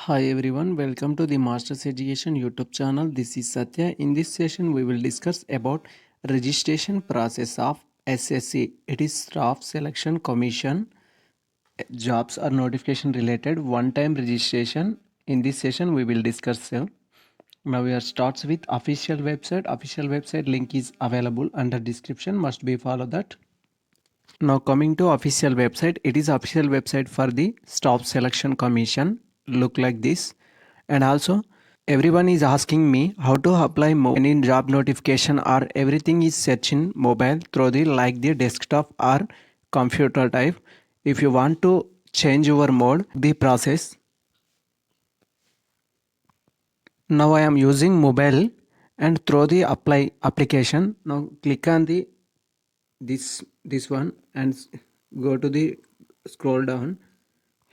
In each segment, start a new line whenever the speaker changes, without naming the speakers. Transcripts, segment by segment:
Hi everyone, welcome to the Masters Education YouTube channel. This is Satya. In this session, we will discuss about registration process of SSC. It is Staff Selection Commission. Jobs or notification related one-time registration. In this session, we will discuss. Now we are starts with official website. Official website link is available under description. Must be follow that. Now coming to official website, it is official website for the Staff Selection Commission. Look like this, and also everyone is asking me how to apply any job notification or everything is search in mobile through the like the desktop or computer type. If you want to change your mode, the process. Now I am using mobile and through the apply application. Now click on the this one and go to the scroll down,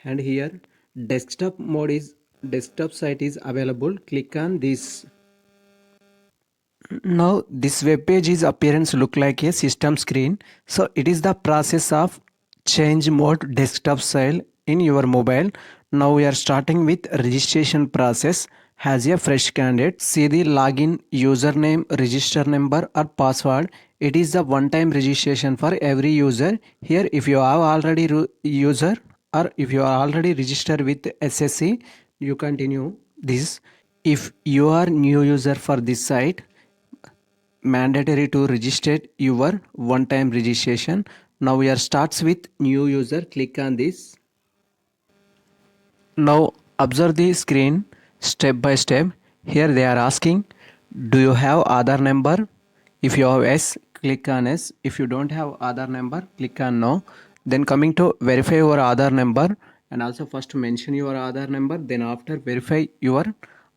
and here desktop site is available. Click on this. Now this web page is appearance look like a system screen. So it is the process of change mode desktop style in your mobile. Now we are starting with registration process. Has a fresh candidate, see the login username, register number or password. It is the one time registration for every user. Here if you have already user or if you are already registered with SSC, you continue this. If you are new user for this site, mandatory to register your one time registration. Now we are starts with new user. Click on this. Now observe the screen step by step. Here they are asking, do you have Aadhaar number? If you have yes, click on yes. If you don't have Aadhaar number, click on no. Then coming to verify your Aadhaar number, and also first mention your Aadhaar number, then after verify your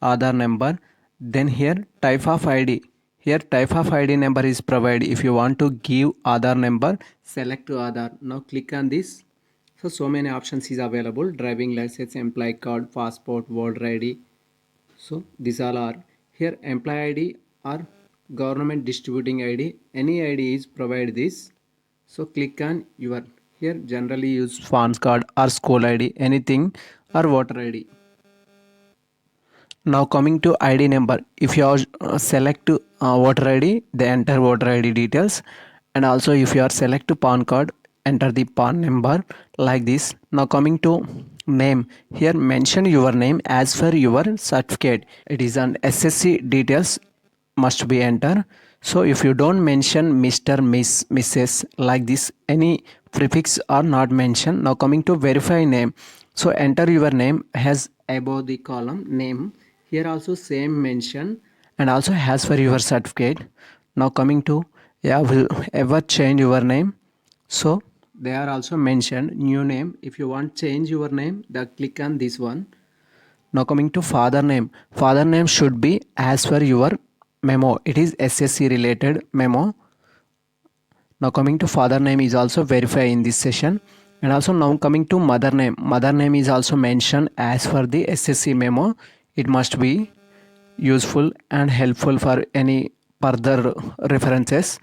Aadhaar number. Then here type of ID. Here type of ID number is provided. If you want to give Aadhaar number, select Aadhaar. Now click on this. So many options is available: driving license, employee card, passport, voter ID. So these all are here. Employee ID or government distributing ID, any ID is provide this. So click on your. Here generally use PAN card or school ID, anything, or voter ID. Now coming to ID number, if you are select voter ID, they enter voter ID details, and also if you are select PAN card, enter the PAN number like this. Now coming to name, here mention your name as per your certificate. It is an SSC details must be enter. So if you don't mention Mr. Miss, Mrs. like this, any prefix are not mentioned. Now coming to verify name, so enter your name has above the column name. Here also same mention, and also has for your certificate. Now coming to will ever change your name, so they are also mentioned new name. If you want change your name, click on this one. Now coming to father name, father name should be as per your memo. It is SSC related memo. Now coming to father name is also verified in this session. And also now coming to mother name, mother name is also mentioned as per the SSC memo. It must be useful and helpful for any further references.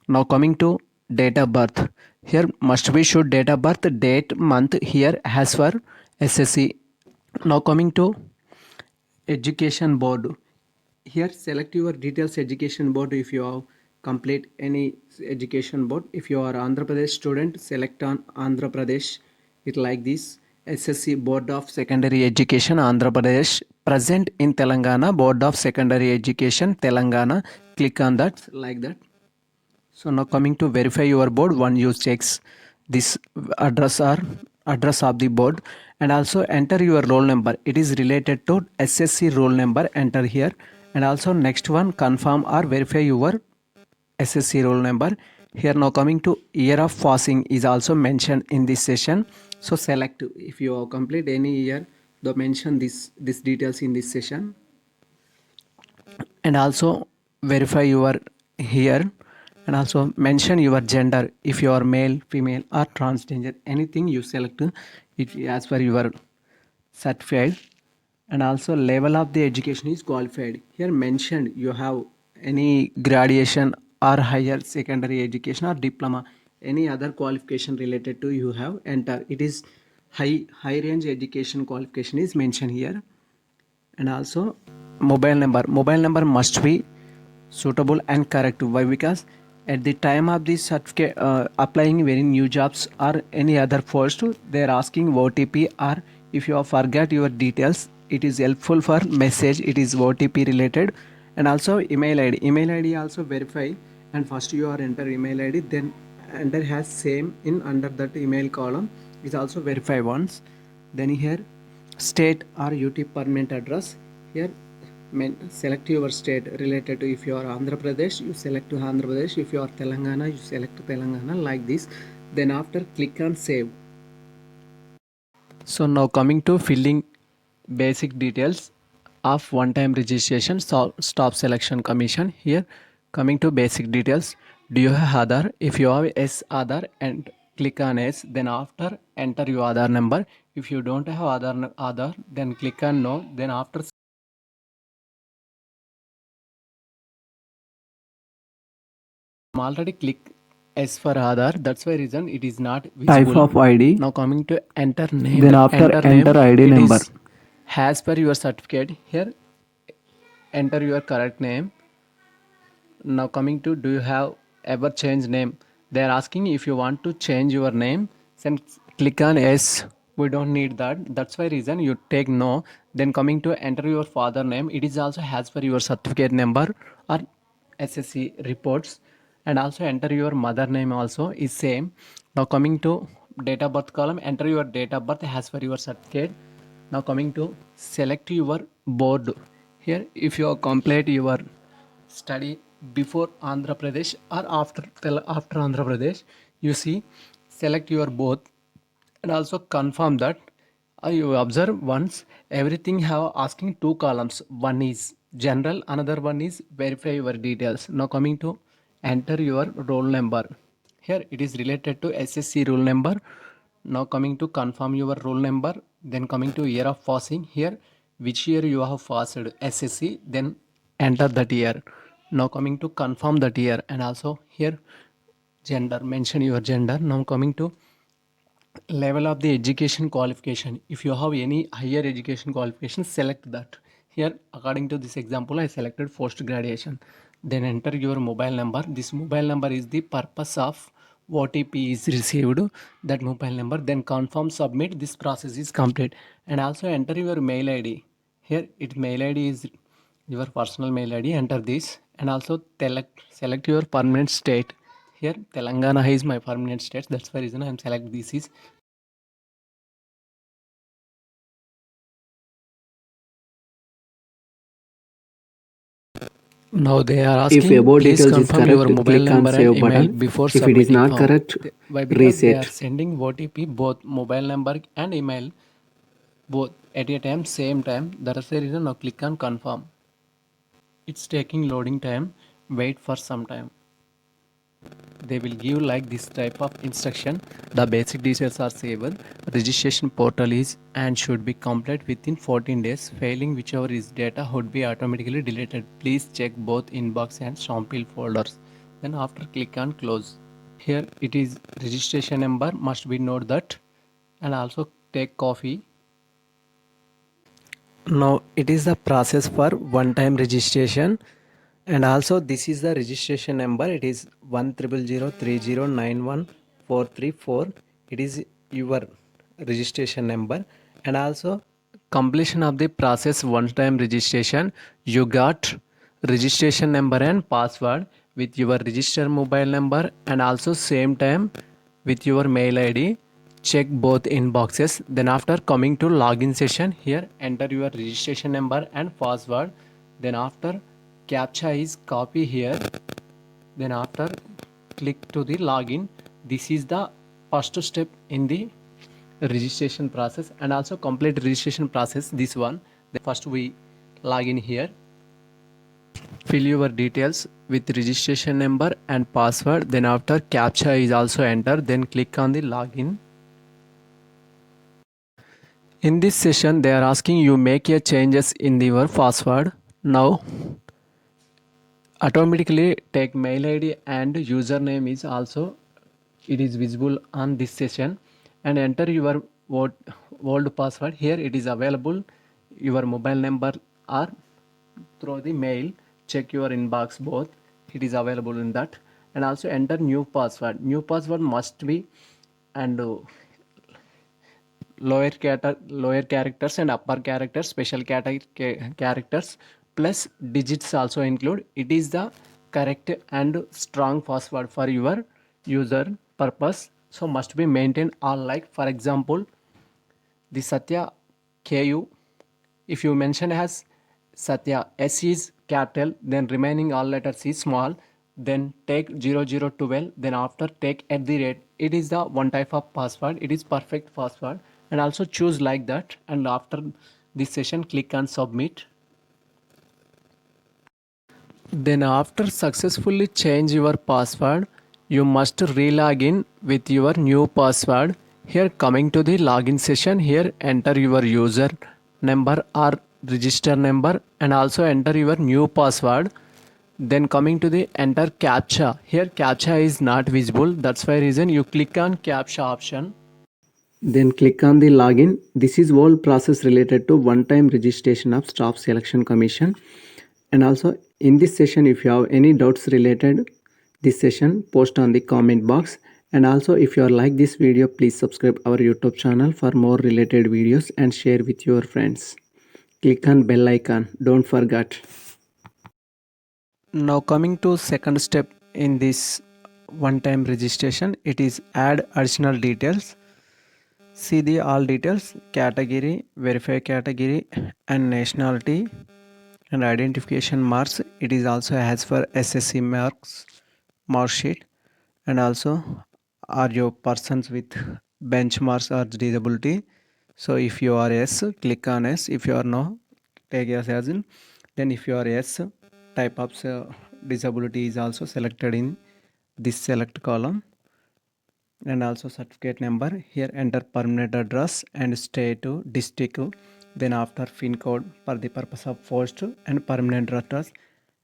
Now coming to date of birth, here must be should date of birth, date, month here as for SSC. Now coming to education board, here select your details education board. If you have complete any education board, if you are Andhra Pradesh student, select on Andhra Pradesh. It like this: SSC Board of Secondary Education Andhra Pradesh, present in Telangana, Board of Secondary Education Telangana. Click on that like that. So now coming to verify your board, one use checks this address of the board, and also enter your roll number. It is related to SSC roll number, enter here. And also next one, confirm or verify your SSC roll number. Here now coming to year of passing is also mentioned in this session. So select if you have complete any year, the mention this details in this session. And also verify your here, and also mention your gender. If you are male, female or transgender, anything you select it as per your certified. And also level of the education is qualified. Here mentioned you have any graduation or higher secondary education or diploma, any other qualification related to you have enter. It is high range education qualification is mentioned here. and also mobile number must be suitable and correct. Why? Because at the time of the certificate applying very new jobs or any other post, they are asking OTP, or if you have forget your details, it is helpful for message, it is OTP related. And also email id also verify, and first you are enter email id, then enter has same in under that email column is also verify once. Then here state or UT permanent address, here select your state related to, if you are Andhra Pradesh, you select Andhra Pradesh, if you are Telangana, you select Telangana, like this. Then after click on save. So now coming to filling basic details of one-time registration, so stop selection commission. Here coming to basic details, do you have Aadhaar? If you have yes Aadhaar, and click on yes, then after enter your Aadhaar number. If you don't have Aadhaar, then click on no, then after already click S for Aadhaar. That's why reason it is not visible. Type of ID. Now coming to enter name. Then after enter ID number. As per your certificate, here enter your correct name. Now coming to, do you have ever changed name? They are asking if you want to change your name. Then click on yes. We don't need that. That's why reason you take no. Then coming to enter your father name. It is also as per your certificate number or SSC reports. And also enter your mother name also is same. Now coming to date of birth column, enter your date of birth as per your certificate. Now coming to select your board. Here if you complete your study before Andhra Pradesh or after Andhra Pradesh, you see select your both, and also confirm that you observe once everything have asking two columns. One is general, another one is verify your details. Now coming to enter your roll number. Here it is related to SSC roll number. Now coming to confirm your roll number, then coming to year of passing, here which year you have passed SSC, then enter that year. Now coming to confirm that year, and also here gender, mention your gender. Now coming to level of the education qualification, if you have any higher education qualification, select that. Here according to this example I selected post graduation. Then enter your mobile number. This mobile number is the purpose of OTP is received, that mobile number. Then confirm submit, this process is complete. And also enter your mail id. Here it mail id is your personal mail id, enter this. And also select your permanent state. Here Telangana is my permanent state, that's the reason I am select this is. Now they are asking, if about please details confirm is correct, your mobile number and email button. Before if submitting. If it is not correct, why? Because reset. They are sending OTP both mobile number and email both at a time, same time. That is the reason. Now click on confirm. It's taking loading time. Wait for some time. They will give like this type of instruction. The basic details are saved. Registration portal is and should be complete within 14 days. Failing whichever is data would be automatically deleted. Please check both inbox and sample folders. Then after click on close. Here it is registration number, must be note that, and also take copy. Now it is the process for one time registration, and also this is the registration number. It is 10003091434. It is your registration number. And also completion of the process one time registration, you got registration number and password with your registered mobile number, and also same time with your mail id. Check both inboxes. Then after coming to login session, here enter your registration number and password. Then after captcha is copy here. Then after click to the login. This is the first step in the registration process, and also complete registration process this one. Then first we log in here, fill your details with registration number and password. Then after captcha is also enter, then click on the login. In this session they are asking you make a changes in your password. Now automatically take mail id and username is also, it is visible on this session, and enter your old password. Here it is available your mobile number or through the mail. Check your inbox both, it is available in that. And also enter new password. New password must be and lower characters and upper characters, special characters plus digits also include. It is the correct and strong password for your user purpose, so must be maintained all. Like for example, the Satya KU, if you mention as Satya, S is capital, then remaining all letters is small, then take 0012, then after take at the rate. It is the one type of password. It is perfect password, and also choose like that. And after this session, click on submit. Then after successfully change your password, you must re-log in with your new password. Here coming to the login session, here enter your user number or register number and also enter your new password. Then coming to the enter captcha. Here captcha is not visible. That's why reason you click on captcha option. Then click on the login. This is all process related to one-time registration of Staff Selection Commission. And also in this session, if you have any doubts related this session, post on the comment box. And also if you are like this video, please subscribe our YouTube channel for more related videos and share with your friends. Click on bell icon, don't forget. Now coming to second step in this one-time registration, it is add additional details. See the all details, category, verify category and nationality and identification marks. It is also as for SSC marks, mark sheet, and also are you persons with benchmarks or disability. So if you are yes, click on yes. If you are no, take yes as in. Then if you are yes, type of disability is also selected in this select column. And also certificate number, here enter permanent address and state to district, then after pin code for the purpose of post and permanent address.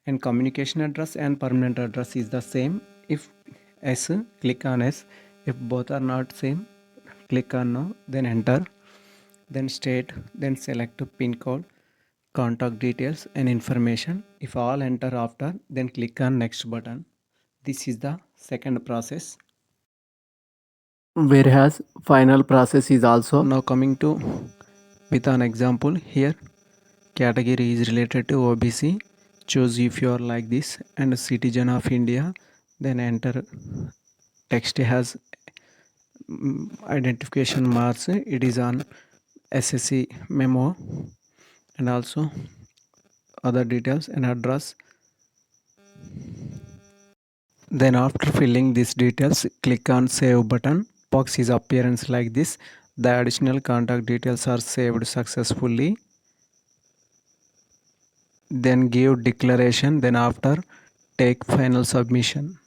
And communication address and permanent address is the same. If yes, click on yes. If both are not same, click on no, then enter, then state, then select pin code, contact details and information. If all enter after, then click on next button. This is the second process. Whereas final process is also. Now coming to with an example, here category is related to OBC. Choose if you are like this and a citizen of India, then enter text has identification marks. It is on SSC memo and also other details and address. Then after filling these details, click on save button. Box is appearance like this. The additional contact details are saved successfully. Then give declaration, then after take final submission.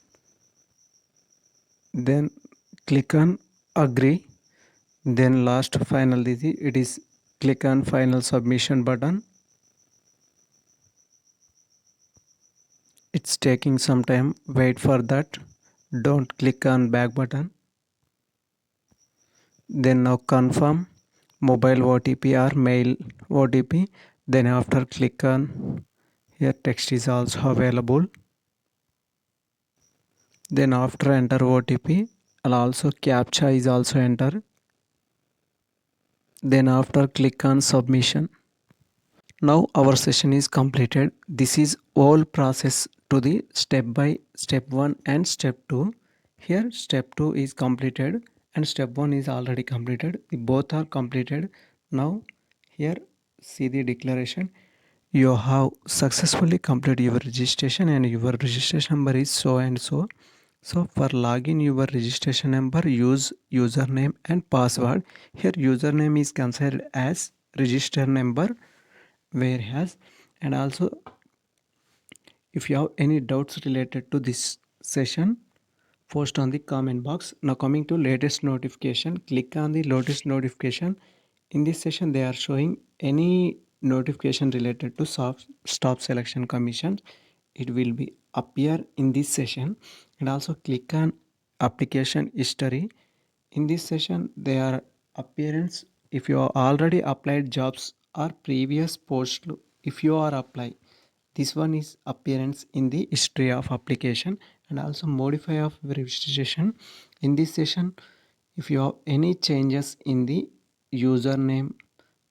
Then click on agree. Then last final it is click on final submission button. It's taking some time, wait for that. Don't click on back button. Then now confirm mobile OTP or mail OTP. Then after click on here, text is also available. Then after enter OTP and also captcha is also enter. Then after click on submission. Now our session is completed. This is all process to the step by step 1 and step 2. Here step 2 is completed and step 1 is already completed. Both are completed. Now here see the declaration. You have successfully completed your registration and your registration number is so and so. So for login your registration number, use username and password. Here username is considered as register number, whereas and also if you have any doubts related to this session, post on the comment box. Now coming to latest notification, click on the latest notification. In this session they are showing any notification related to Staff Selection Commission. It will be appear in this session. And also click on application history. In this session they are appearance if you are already applied jobs or previous post if you are apply, this one is appearance in the history of application, and also modify of registration. In this session, if you have any changes in the username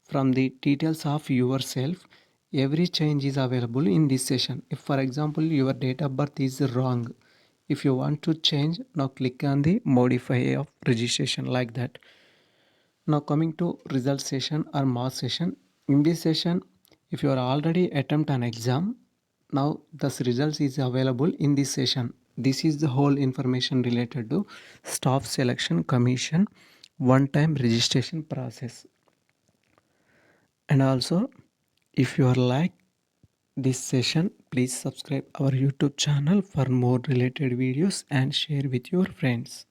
from the details of yourself, every change is available in this session. If for example your date of birth is wrong, if you want to change, now click on the modify of registration like that. Now coming to result session or mark session. In this session, if you are already attempt an exam, now the results is available in this session. This is the whole information related to staff selection commission one time registration process. And also, if you are like this session, please subscribe our YouTube channel for more related videos and share with your friends.